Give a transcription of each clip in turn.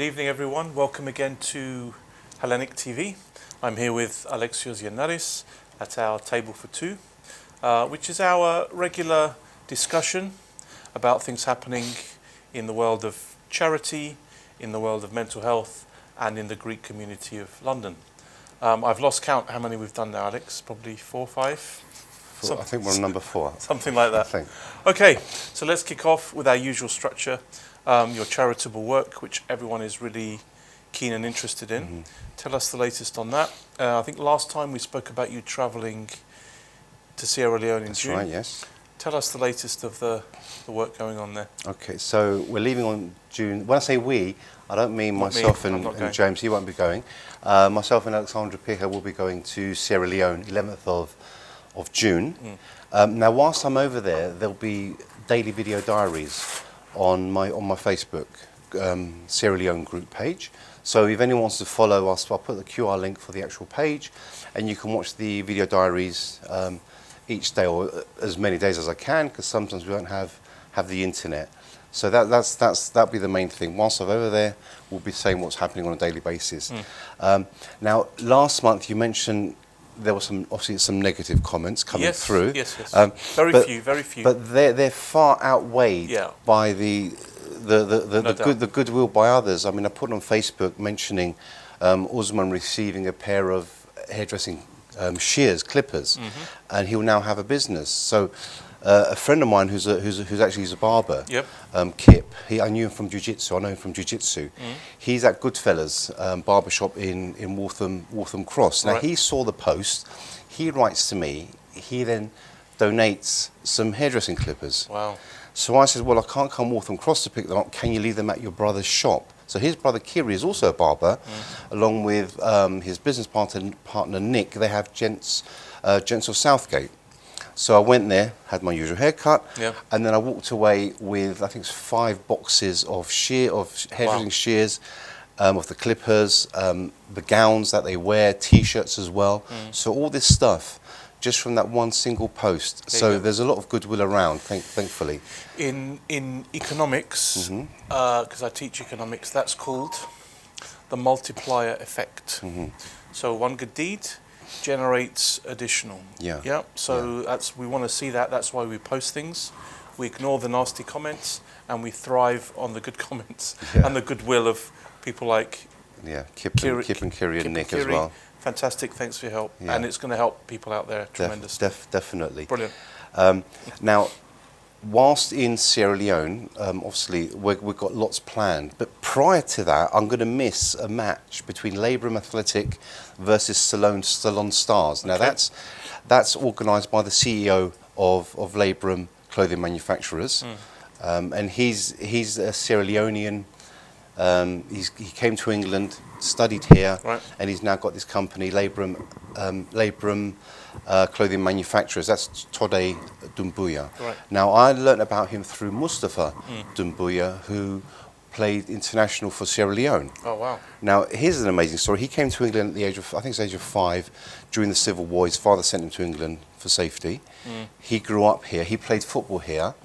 evening, everyone. Welcome again to Hellenic TV. I'm here with Alexios Gennaris at our table for two, which is our regular discussion about things happening in the world of charity, in the world of mental health, and in the Greek community of London. I've lost count how many we've done now, Alex. Probably 4 or 5? I think we're on number 4. Something like that. I think. Okay, so let's kick off with our usual structure. Your charitable work, which everyone is really keen and interested in. Mm-hmm. Tell us the latest on that. I think last time we spoke about you travelling to Sierra Leone in June. That's right, yes. Tell us the latest of the work going on there. Okay, so we're leaving on June. When I say we, I don't mean myself and James. He won't be going. Myself and Alexandra Picha will be going to Sierra Leone, 11th of June. Now, whilst I'm over there, there'll be daily video diaries on my Facebook Sierra Leone group page. So if anyone wants to follow us, I'll put the QR link for the actual page, and you can watch the video diaries each day, or as many days as I can, because sometimes we don't have the internet. So that'll be the main thing. Whilst I'm over there, we'll be saying what's happening on a daily basis. Now, last month you mentioned there were obviously some negative comments coming through. Yes. Very few. But they're far outweighed by the goodwill by others. I mean, I put on Facebook mentioning Usman receiving a pair of hairdressing shears, clippers, and he'll now have a business. So a friend of mine who's actually a barber, Kip. I knew him from jiu-jitsu. I know him from jiu-jitsu. He's at Goodfellas barbershop in Waltham Cross. Now he saw the post. He writes to me. He then donates some hairdressing clippers. Wow. So I said, well, I can't come Waltham Cross to pick them up. Can you leave them at your brother's shop? So his brother Kiri is also a barber, along with his business partner Nick. They have Gents of Southgate. So I went there, had my usual haircut, and then I walked away with, I think it's 5 boxes of hairdressing shears, of the clippers, the gowns that they wear, T-shirts as well. So all this stuff, just from that one single post. There's a lot of goodwill around, thankfully. In economics, because I teach economics, that's called the multiplier effect. So one good deed generates additional. So we want to see that. That's why we post things. We ignore the nasty comments, and we thrive on the good comments and the goodwill of people like Kip and Kiri and Nick as well. Fantastic, thanks for your help. And it's going to help people out there tremendously. Definitely. Brilliant. Now, whilst in Sierra Leone, obviously we've got lots planned, but prior to that, I'm going to miss a match between Labrum Athletic versus Salon Stars. Now that's organised by the CEO of Labrum Clothing Manufacturers, and he's a Sierra Leonean. He came to England, studied here, and he's now got this company, Labrum Clothing Manufacturers. That's Tode Dumbuya. Now, I learnt about him through Mustafa Dumbuya, who played international for Sierra Leone. Oh, wow. Now, here's an amazing story. He came to England at the age of, I think it's age of 5, during the Civil War. His father sent him to England for safety. He grew up here. He played football here.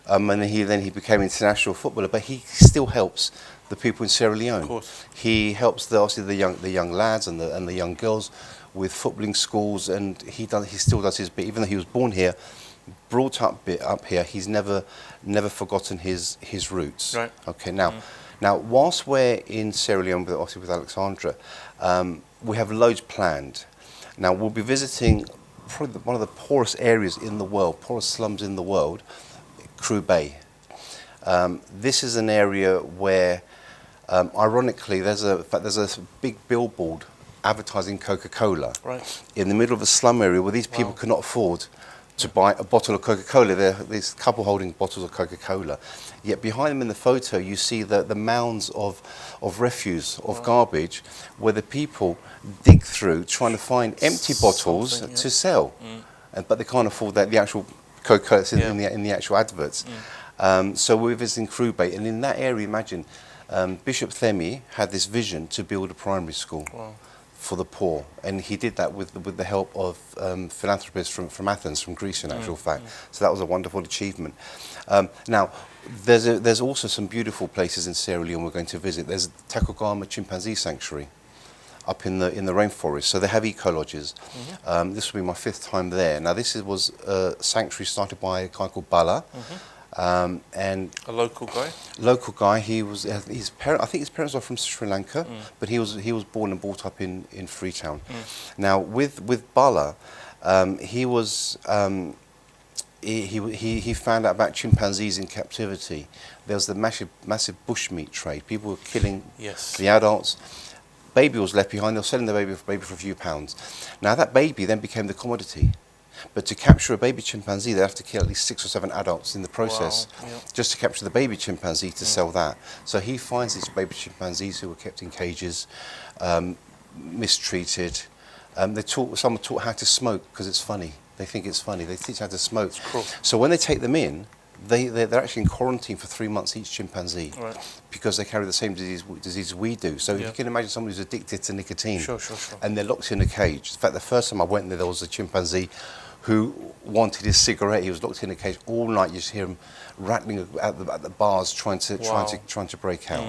And then he became an international footballer, but he still helps the people in Sierra Leone. Of course. He helps the young lads and the young girls with footballing schools, and he still does his bit. Even though he was born here, brought up here, he's never forgotten his roots. Right. Okay. Now whilst we're in Sierra Leone, obviously with Alexandra, we have loads planned. Now we'll be visiting probably one of the poorest areas in the world, poorest slums in the world, Crew Bay. This is an area where, ironically, there's a big billboard advertising Coca-Cola in the middle of a slum area where these people cannot afford to buy a bottle of Coca-Cola. There's a couple holding bottles of Coca-Cola. Yet behind them in the photo, you see the mounds of refuse, of garbage, where the people dig through trying to find empty bottles to sell. But they can't afford the actual Coca-Cola in the actual adverts. So we're visiting Crew Bay, and in that area, imagine, Bishop Themi had this vision to build a primary school for the poor, and he did that with the help of philanthropists from Athens, from Greece, in actual fact. So that was a wonderful achievement. Now, there's also some beautiful places in Sierra Leone we're going to visit. There's Takogama Chimpanzee Sanctuary up in the rainforest. So they have eco-lodges. This will be my 5th time there. Now, was a sanctuary started by a guy called Bala. And a local guy. He was I think his parents are from Sri Lanka, but he was born and brought up in Freetown. Now with Bala, he found out about chimpanzees in captivity. There was the massive bushmeat trade. People were killing the adults. Baby was left behind. They were selling the baby for a few pounds. Now that baby then became the commodity. But to capture a baby chimpanzee, they have to kill at least 6 or 7 adults in the process, just to capture the baby chimpanzee to sell that. So he finds these baby chimpanzees who were kept in cages, mistreated. Some are taught how to smoke because it's funny. They think it's funny. They teach how to smoke. It's cruel. So when they take them in, they're actually in quarantine for 3 months each chimpanzee, because they carry the same disease we do. So you can imagine somebody who's addicted to nicotine, and they're locked in a cage. In fact, the first time I went there was a chimpanzee who wanted his cigarette. He was locked in a cage all night. You just hear him rattling at the bars, trying to break out.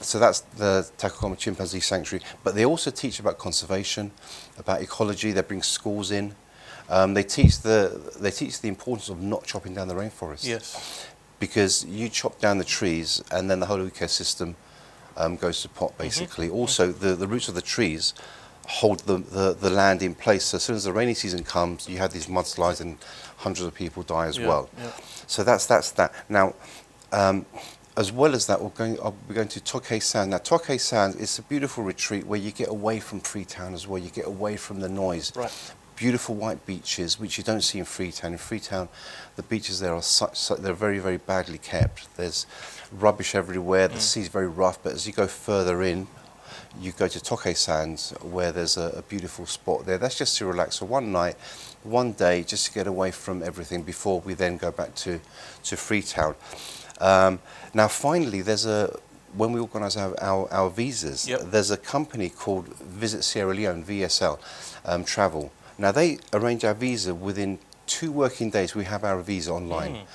So that's the Takogama Chimpanzee Sanctuary. But they also teach about conservation, about ecology. They bring schools in. They teach the importance of not chopping down the rainforest. Yes. Because you chop down the trees, and then the whole ecosystem goes to pot, basically. Also, the roots of the trees hold the land in place. So as soon as the rainy season comes, you have these mudslides and hundreds of people die as well. So that's that. Now, as well as that, we're going to Tokay Sands. Now, Tokay Sands is a beautiful retreat where you get away from Freetown as well. You get away from the noise. Beautiful white beaches, which you don't see in Freetown. In Freetown, the beaches there are they're very, very badly kept. There's rubbish everywhere. The sea's very rough. But as you go further in, you go to Tokay Sands, where there's a beautiful spot there. That's just to relax for one night, one day, just to get away from everything before we then go back to Freetown. Now, finally, when we organise our visas, there's a company called Visit Sierra Leone, VSL, Travel. Now, they arrange our visa within 2 working days. We have our visa online.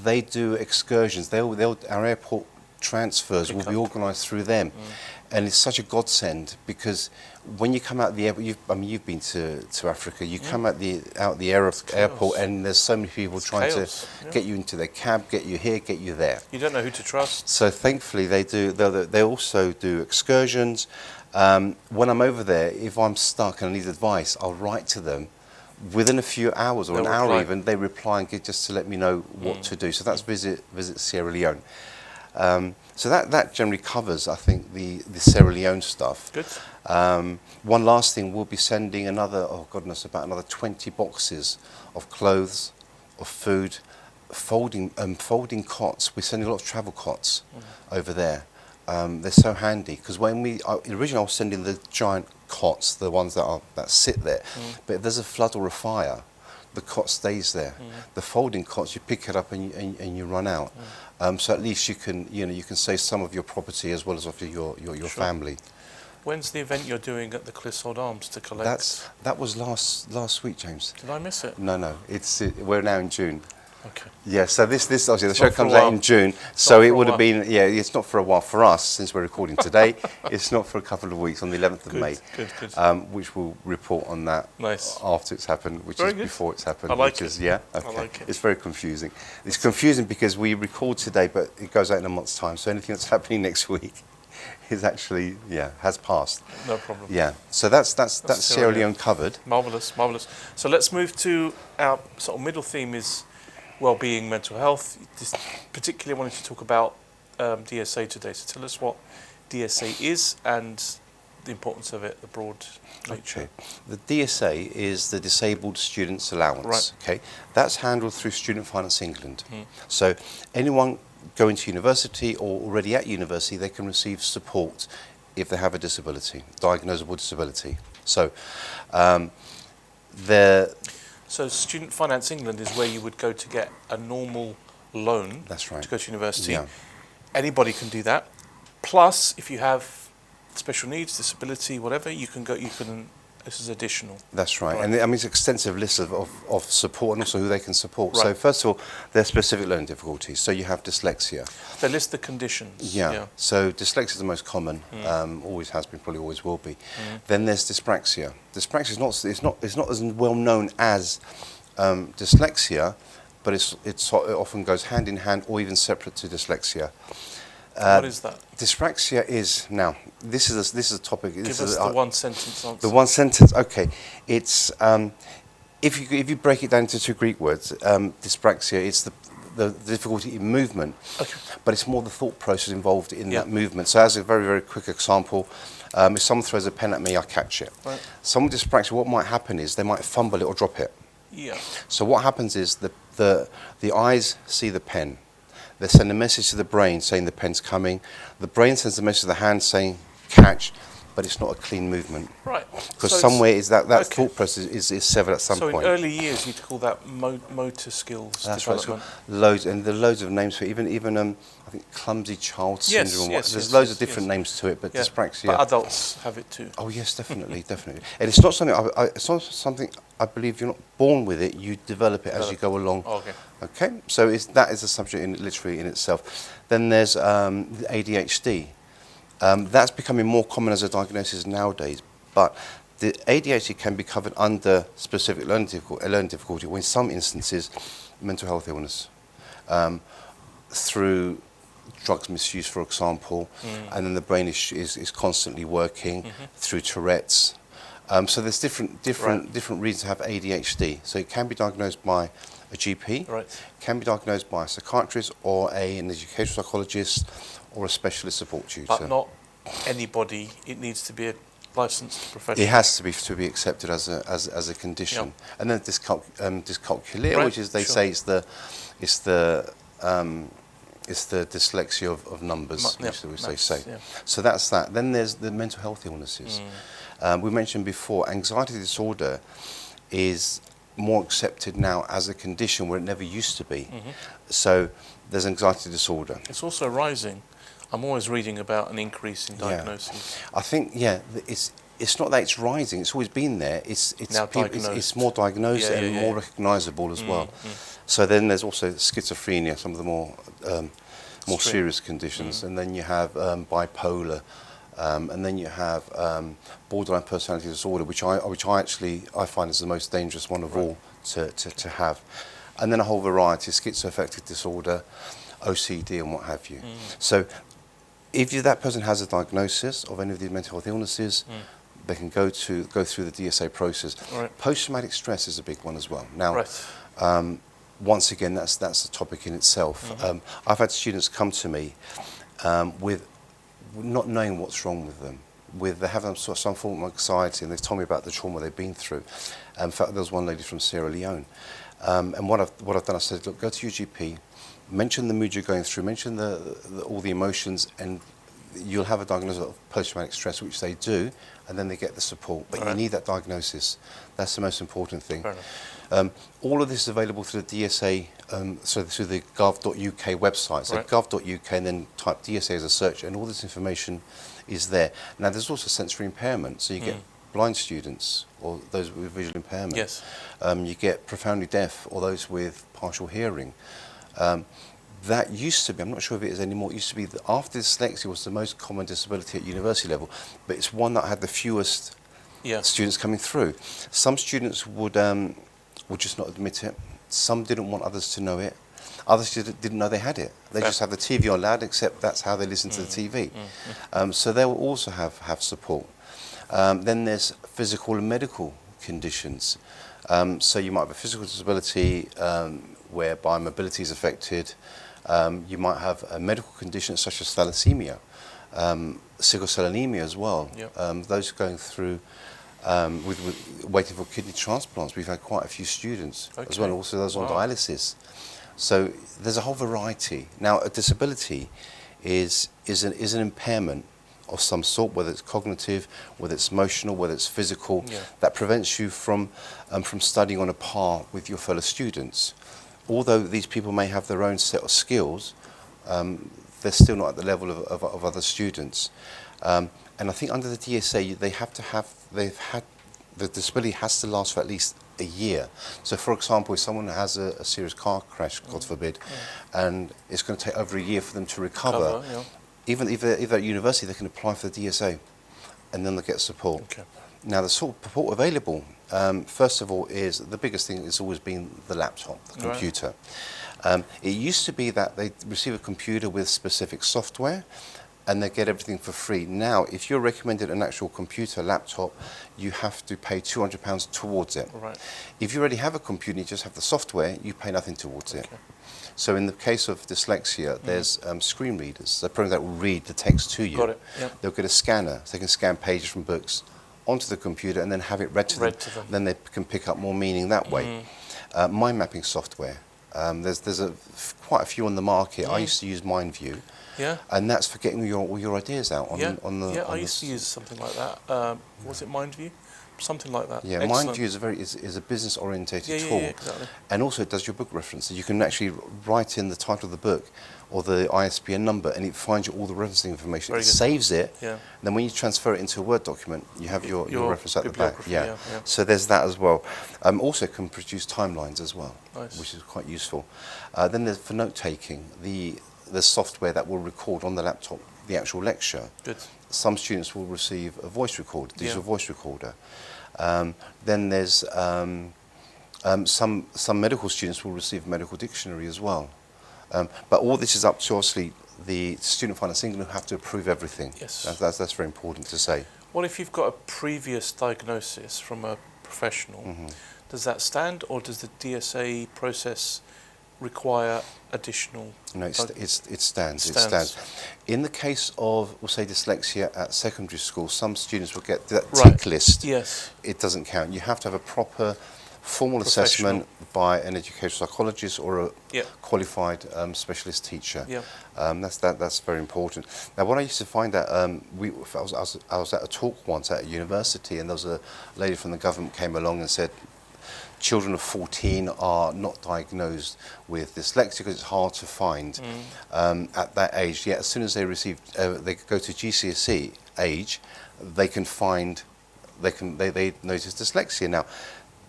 They do excursions. Our airport transfers will be organised through them. And it's such a godsend, because when you come out the airport, you've been to Africa. You come out the airport, and there's so many people trying to get you into their cab, get you here, get you there. You don't know who to trust. So thankfully they do. They also do excursions. When I'm over there, if I'm stuck and I need advice, I'll write to them. Within a few hours or an hour even, they reply and just to let me know what to do. So that's Visit Sierra Leone. So that generally covers, I think, the Sierra Leone stuff. Good. One last thing, we'll be sending about another 20 boxes of clothes, of food, folding cots. We're sending a lot of travel cots over there. They're so handy, because originally I was sending the giant cots, the ones that sit there. But if there's a flood or a fire, the cot stays there. The folding cots, you pick it up and you run out. So at least you can save some of your property as well as of your family. When's the event you're doing at the Clissold Arms to collect? That was last week, James. Did I miss it? No. We're now in June. Okay. Yeah, so this obviously the show comes out in June, so it would have been, it's not for a while for us, since we're recording today. It's not for a couple of weeks, on the 11th of May. Good. Which we'll report on that after it's happened, which very is good. before it's happened. I like it. Okay. I like it. It's very confusing. It's confusing because we record today, but it goes out in a month's time, so anything that's happening next week is actually, has passed. No problem. Yeah, so that's Sierra Leone covered. Marvellous. So let's move to our sort of middle theme is well-being, mental health. Particularly wanted to talk about DSA today. So tell us what DSA is and the importance of it, the broad nature. Okay. The DSA is the Disabled Students Allowance. Right. Okay. That's handled through Student Finance England. So anyone going to university or already at university, they can receive support if they have a disability, diagnosable disability. So So Student Finance England is where you would go to get a normal loan. That's right. To go to university. Yeah. Anybody can do that. Plus, if you have special needs, disability, whatever, you can go. This is additional. That's right. Right. And I mean, it's an extensive list of support and also who they can support. Right. So first of all, there's specific learning difficulties. So you have dyslexia. They list the conditions. Yeah. So dyslexia is the most common. Always has been, probably always will be. Then there's dyspraxia. Dyspraxia is not as well known as dyslexia, but it often goes hand in hand or even separate to dyslexia. What is that? Dyspraxia is, now this is a topic. Give us the one sentence answer. The one sentence. Okay, it's if you break it down into two Greek words, dyspraxia, it's the difficulty in movement, Okay. but it's more the thought process involved in that movement. So as a very, very quick example, if someone throws a pen at me, I catch it. Right. Someone with dyspraxia, what might happen is they might fumble it or drop it. Yeah. So what happens is the eyes see the pen. They send a message to the brain saying the pen's coming. The brain sends a message to the hand saying catch, but it's not a clean movement. Right. Because So somewhere is that okay. thought process is severed at some So point. in early years, you'd call that motor skills That's right. development. So loads, and there are loads of names for it. Even I think clumsy child Yes, syndrome. yes, There's yes, loads yes, of different yes. names to it, but Yeah. dyspraxia. But adults have it too. Oh yes, definitely, definitely. And it's not something. It's not something. I believe you're not born with it. You develop it as you go along. Oh, okay. Okay. So that is a subject literally in itself. Then there's ADHD. That's becoming more common as a diagnosis nowadays. But the ADHD can be covered under specific learning difficulty, or in some instances, mental health illness, through drugs misuse, for example, and then the brain is constantly working through Tourette's. So there's different reasons to have ADHD. So it can be diagnosed by a GP, Right. can be diagnosed by a psychiatrist or an educational psychologist or a specialist support tutor. But not anybody. It needs to be a licensed professional. It has to be accepted as a condition. Yep. And then dyscalculia, Right, which is they sure. say it's the dyslexia of numbers, which they maths, say. yeah. So that's that. Then there's the mental health illnesses. We mentioned before, anxiety disorder is more accepted now as a condition where it never used to be. So there's anxiety disorder. It's also rising. I'm always reading about an increase in diagnoses. I think, it's not that it's rising, it's always been there. It's Now diagnosed. it's more diagnosed Yeah, and yeah, more yeah. recognisable as well. So then there's also schizophrenia, some of the more Extreme. serious conditions, and then you have bipolar, and then you have borderline personality disorder, which I find is the most dangerous one of all to have, and then a whole variety: schizoaffective disorder, OCD, and what have you. So if that person has a diagnosis of any of these mental health illnesses, they can go through the DSA process. Right. Post-traumatic stress is a big one as well. Now, Right. once again, that's a topic in itself. I've had students come to me with not knowing what's wrong with them. They have some form of anxiety, and they've told me about the trauma they've been through. In fact, there was one lady from Sierra Leone, and what I've done, I said, look, go to your GP, mention the mood you're going through, mention all the emotions, and you'll have a diagnosis of post-traumatic stress, which they do, and then they get the support. But you need that diagnosis. That's the most important thing. Fair enough. All of this is available through the DSA, so through the gov.uk website. So gov.uk, and then type DSA as a search, and all this information is there. Now, there's also sensory impairment. So you get blind students, or those with visual impairment. Yes. You get profoundly deaf, or those with partial hearing. That used to be, I'm not sure if it is anymore, it used to be that after dyslexia was the most common disability at university level, but it's one that had the fewest students coming through. Some students would just not admit it. Some didn't want others to know it. Others didn't know they had it. They just have the TV on loud, except that's how they listen to the TV. So they will also have support. Then there's physical and medical conditions. So you might have a physical disability whereby mobility is affected. You might have a medical condition such as thalassemia, sickle cell anemia as well. Those going through with waiting for kidney transplants. We've had quite a few students as well, also those on dialysis. So there's a whole variety. Now, a disability is an impairment of some sort, whether it's cognitive, whether it's emotional, whether it's physical, that prevents you from studying on a par with your fellow students. Although these people may have their own set of skills, they're still not at the level of other students. And I think under the DSA, they've had, the disability has to last for at least a year. So for example, if someone has a serious car crash, God forbid, and it's going to take over a year for them to recover, even if they're at university, they can apply for the DSA, and then they'll get support. Okay. Now, the sort of support available, first of all, is the biggest thing has always been the laptop, the computer. It used to be that they receive a computer with specific software, and they get everything for free. Now, if you're recommended an actual computer, laptop, you have to pay £200 towards it. Right. If you already have a computer and you just have the software, you pay nothing towards it. So in the case of dyslexia, there's screen readers, the programs that will read the text to you. Got it. Yep. They'll get a scanner, so they can scan pages from books onto the computer and then have it read to them. Then they can pick up more meaning that way. Mind mapping software. There's quite a few on the market. I used to use MindView. Yeah. And that's for getting all your ideas out on the. I used to use something like that. Was it MindView? Something like that. Yeah, Excellent. MindView is a business orientated tool. Yeah, exactly. And also it does your book references. You can actually write in the title of the book or the ISBN number, and it finds you all the referencing information. It saves it. Yeah. And then when you transfer it into a Word document, you have your reference at the back. Yeah. So there's that as well. Also can produce timelines as well, which is quite useful. Then there's for note taking the software that will record on the laptop the actual lecture. Good. Some students will receive a voice recorder, digital voice recorder. Then there's some medical students will receive a medical dictionary as well. But all this is up to obviously the student financing who have to approve everything. Yes. That's very important to say. What if you've got a previous diagnosis from a professional? Does that stand, or does the DSA process require additional? No, it stands. It stands. In the case of, we'll say, dyslexia at secondary school, some students will get that tick list. Yes. It doesn't count. You have to have a proper formal assessment by an educational psychologist or a qualified specialist teacher. That's very important. Now, what I used to find out, I was at a talk once at a university, and there was a lady from the government came along and said, children of 14 are not diagnosed with dyslexia because it's hard to find at that age. Yet as soon as they they go to GCSE age, they notice dyslexia. Now,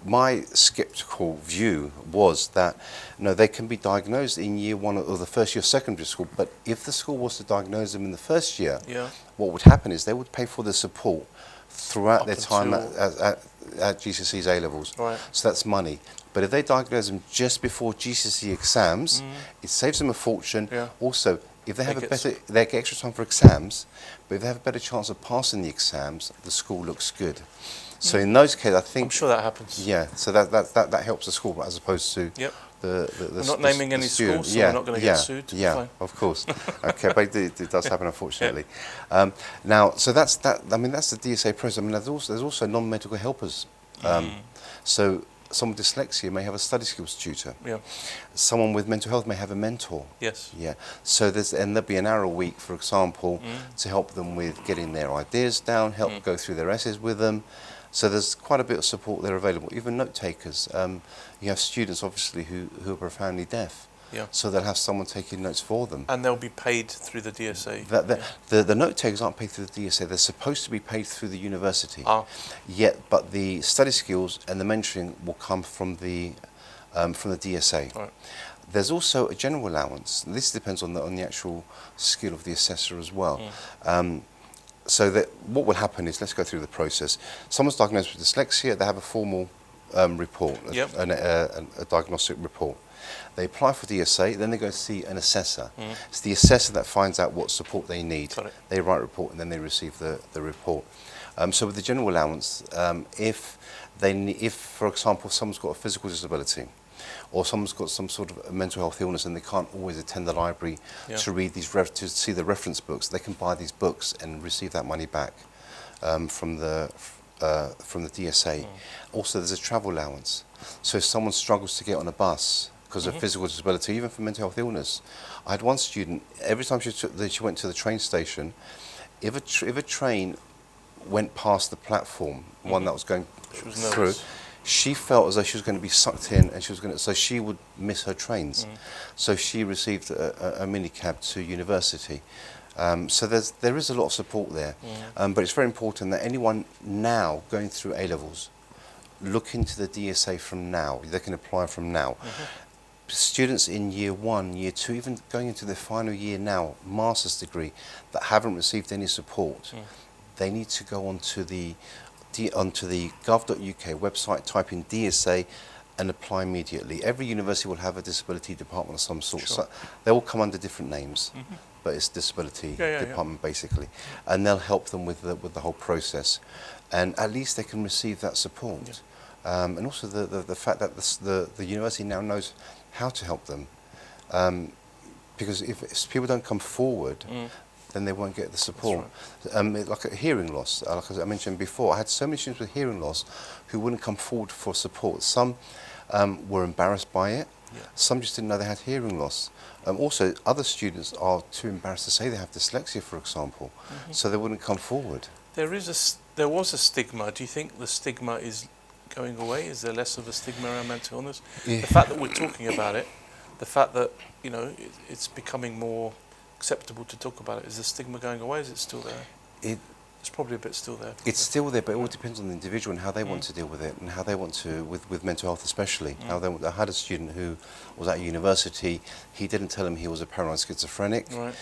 my sceptical view was that they can be diagnosed in year one or the first year of secondary school, but if the school was to diagnose them in the first year, what would happen is they would pay for the support throughout their time at GCSE's A-levels. So that's money. But if they diagnose them just before GCSE exams, it saves them a fortune. Also, if they have they get extra time for exams, but if they have a better chance of passing the exams, the school looks good. So in those cases, I think... I'm sure that happens. Yeah, so that helps the school as opposed to we're not naming any schools, so we're not going to get sued. Yeah, of course. Okay, but it does happen, unfortunately. Now, so that's that. I mean, that's the DSA process. I mean, there's also non-medical helpers. So someone with dyslexia may have a study skills tutor. Someone with mental health may have a mentor. Yeah. So there'll be an hour a week, for example, to help them with getting their ideas down, help go through their essays with them. So there's quite a bit of support there available. Even note takers. You have students, obviously, who are profoundly deaf. So they'll have someone taking notes for them. And they'll be paid through the DSA? The note takers aren't paid through the DSA. They're supposed to be paid through the university. But the study skills and the mentoring will come from the DSA. There's also a general allowance. This depends on the actual skill of the assessor as well. So that what will happen is, let's go through the process. Someone's diagnosed with dyslexia, they have a formal report, a diagnostic report. They apply for DSA, then they go see an assessor. It's the assessor that finds out what support they need. They write a report and then they receive the report. So with the general allowance, if for example someone's got a physical disability, or someone's got some sort of mental health illness and they can't always attend the library to read to see the reference books, they can buy these books and receive that money back from the DSA. Also, there's a travel allowance. So if someone struggles to get on a bus because of physical disability, even for mental health illness, I had one student, every time she went to the train station, if a train went past the platform, one that was going through, she felt as though she was going to be sucked in, and so she would miss her trains. So she received a minicab to university. So there is a lot of support there, but it's very important that anyone now going through A levels look into the DSA from now. They can apply from now. Students in year 1, year 2, even going into their final year now, master's degree, that haven't received any support, they need to go onto the gov.uk website, type in DSA and apply immediately. Every university will have a disability department of some sort. Sure. So they all come under different names, but it's disability department basically, and they'll help them with the whole process, and at least they can receive that support. And also the fact that the university now knows how to help them, because if people don't come forward, then they won't get the support. Like a hearing loss, like I mentioned before, I had so many students with hearing loss who wouldn't come forward for support. Some were embarrassed by it, some just didn't know they had hearing loss. Also, other students are too embarrassed to say they have dyslexia, for example, so they wouldn't come forward. There was a stigma. Do you think the stigma is going away? Is there less of a stigma around mental illness? The fact that we're talking about it, the fact that it's becoming more acceptable to talk about it, is the stigma going away? Is it still there? It's probably a bit still there. It's still there, but it all depends on the individual and how they want to deal with it, and how they want to with mental health especially. I had a student who was at university. He didn't tell him he was a paranoid schizophrenic. Right.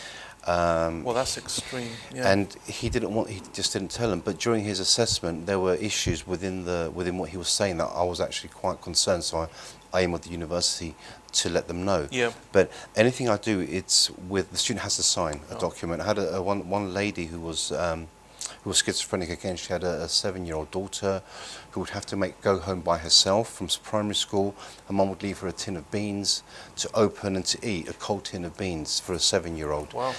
Well, that's extreme. Yeah. And he just didn't tell him. But during his assessment, there were issues within what he was saying that I was actually quite concerned. So I emailed the university to let them know. Yeah. But anything I do, it's with the student has to sign a document. I had one lady who was schizophrenic again. She had a 7-year-old daughter who would have to go home by herself from primary school. Her mum would leave her a tin of beans to open and to eat, a cold tin of beans for a 7-year-old. Wow.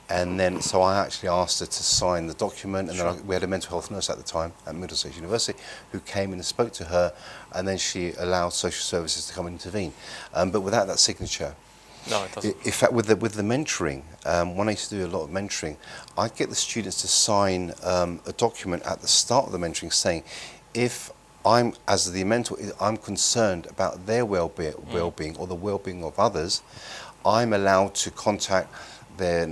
And then, so I actually asked her to sign the document, and then we had a mental health nurse at the time at Middlesex University who came in and spoke to her, and then she allowed social services to come and intervene. But without that signature, no, it doesn't. In fact, with the mentoring, when I used to do a lot of mentoring, I'd get the students to sign a document at the start of the mentoring saying, if I'm, as the mentor, I'm concerned about their well-being or the well-being of others, I'm allowed to contact their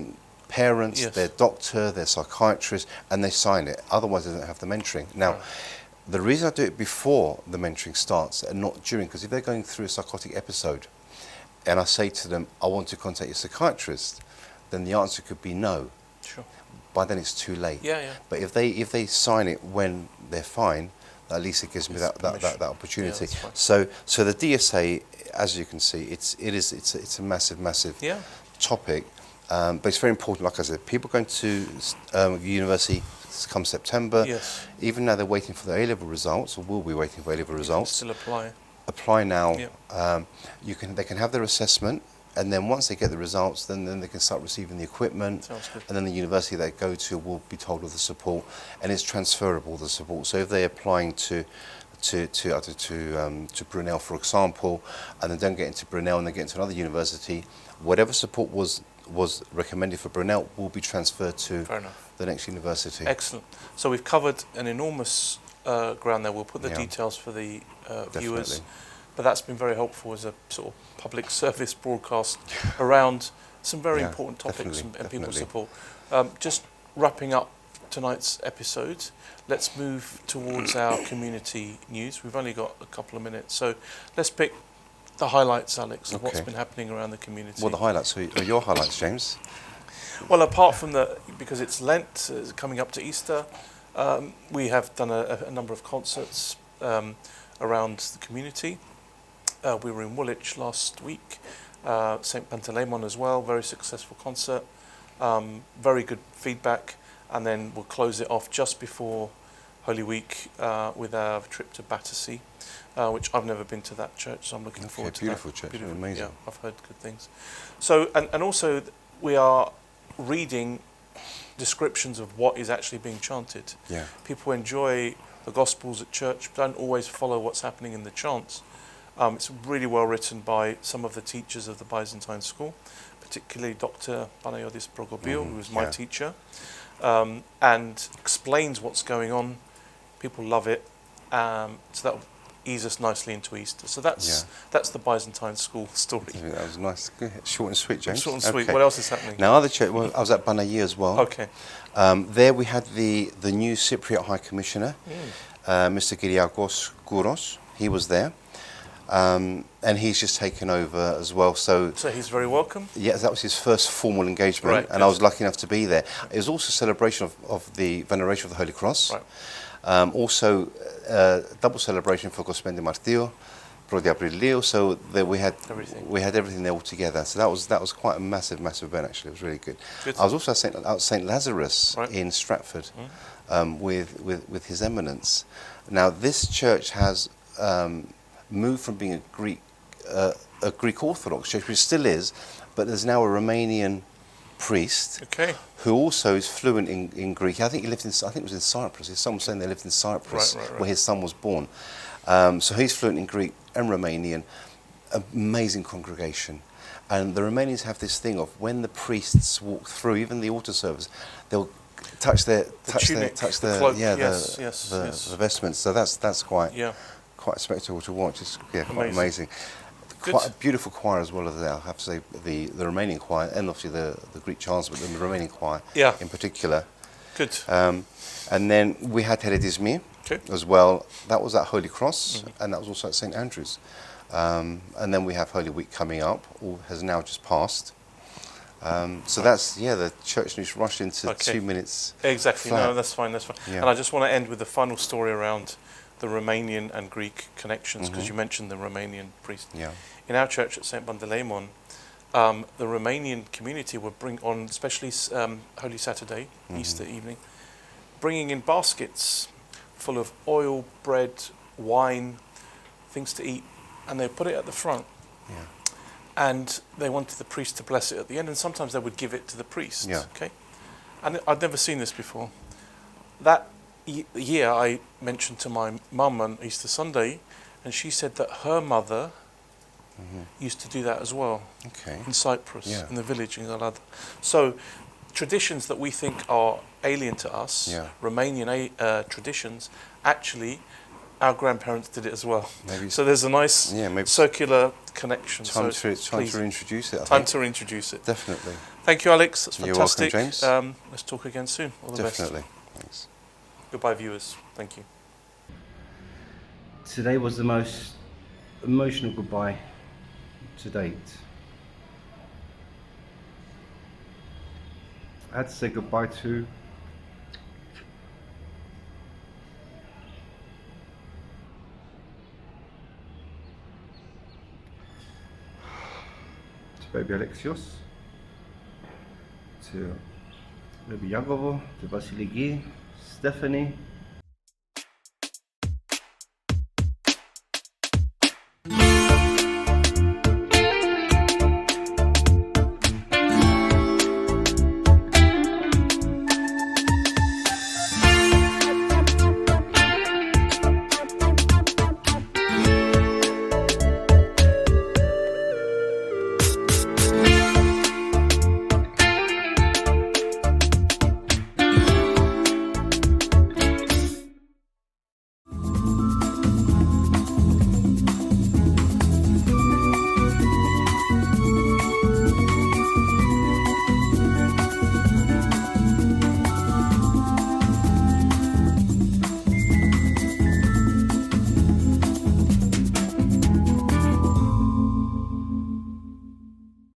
parents, their doctor, their psychiatrist, and they sign it. Otherwise, they don't have the mentoring. Now, the reason I do it before the mentoring starts and not during, because if they're going through a psychotic episode, and I say to them, I want to contact your psychiatrist, then the answer could be no. Sure. By then it's too late. Yeah. But if they sign it when they're fine, at least it gives me that opportunity. Yeah, so the DSA, as you can see, it's a massive topic, but it's very important. Like I said, people going to university come September. Yes. Even now they're waiting for the A-level results, or will be waiting for A-level results. Still apply. Apply now. Yeah. They can have their assessment, and then once they get the results, then they can start receiving the equipment. Sounds good. And then the university they go to will be told of the support, and it's transferable, the support. So if they're applying to Brunel, for example, and they don't get into Brunel and they get into another university, whatever support was recommended for Brunel will be transferred to the next university. Excellent. So we've covered an enormous ground there. We'll put the details for the viewers, but that's been very helpful as a sort of public service broadcast around some very important topics and people's support. Just wrapping up tonight's episode, let's move towards our community news. We've only got a couple of minutes, so let's pick the highlights, Alex, of what's been happening around the community. Well, the highlights are your highlights, James. Well, apart from because it's Lent, coming up to Easter, we have done a number of concerts around the community. We were in Woolwich last week, St. Pantaleimon as well, very successful concert, very good feedback, and then we'll close it off just before Holy Week with our trip to Battersea, which I've never been to that church, so I'm looking forward to beautiful that. Church, Beautiful church, amazing. Yeah, I've heard good things. So, and also we are reading descriptions of what is actually being chanted. Yeah. People enjoy the Gospels at church, but don't always follow what's happening in the chants. It's really well written by some of the teachers of the Byzantine school, particularly Dr. Panayiotis Prokopiou, who was my teacher, and explains what's going on. People love it, So that will ease us nicely into Easter. So that's the Byzantine school story. Yeah, that was nice. Good. Short and sweet, James. Short and sweet. Okay. What else is happening? Now, other church. Well, I was at Banayir as well. Okay. There we had the new Cypriot High Commissioner, Mr. Kyriakos Kouros. He was there, and he's just taken over as well. So he's very welcome. Yeah, that was his first formal engagement, Right, and I was lucky enough to be there. It was also a celebration of the veneration of the Holy Cross. Right. Also, double celebration for Cospen de Martio, Pro de Aprilio. So there we had everything there all together. So that was quite a massive event. Actually, it was really good. I was also at St. Lazarus in Stratford with His Eminence. Now this church has moved from being a Greek Orthodox church, which still is, but there's now a Romanian priest who also is fluent in Greek. I think he lived it was in Cyprus. Someone saying they lived in Cyprus where his son was born. So he's fluent in Greek and Romanian. Amazing congregation. And the Romanians have this thing of when the priests walk through, even the altar service, they'll touch the cloak, the vestments. So that's quite a spectacle to watch. It's quite amazing. Quite a beautiful choir as well as I have to say the Romanian choir and obviously the Greek chants, but the Romanian choir in particular. Good. And then we had Heredizmi as well. That was at Holy Cross, and that was also at St Andrews. And then we have Holy Week coming up, or has now just passed. So that's the church news rushed into 2 minutes. Exactly. Flat. No, that's fine. Yeah. And I just want to end with the final story around the Romanian and Greek connections, because you mentioned the Romanian priest. Yeah. In our church at St. Panteleimon, the Romanian community would bring on, especially Holy Saturday, Easter evening, bringing in baskets full of oil, bread, wine, things to eat, and they put it at the front. Yeah. And they wanted the priest to bless it at the end, and sometimes they would give it to the priest. Yeah. Okay. And I'd never seen this before. That year I mentioned to my mum on Easter Sunday, and she said that her mother used to do that as well in Cyprus, in the village in Galata. So traditions that we think are alien to us, Romanian traditions, actually our grandparents did it as well. So there's a nice circular connection. Time to introduce it. Time to introduce it. Definitely. Thank you, Alex. That's You're fantastic. welcome, James. Let's talk again soon. All the best. Definitely. Thanks. Goodbye, viewers. Thank you. Today was the most emotional goodbye to date. I had to say goodbye to baby Alexios, to baby Jagovo, to Vasiliki, Stephanie,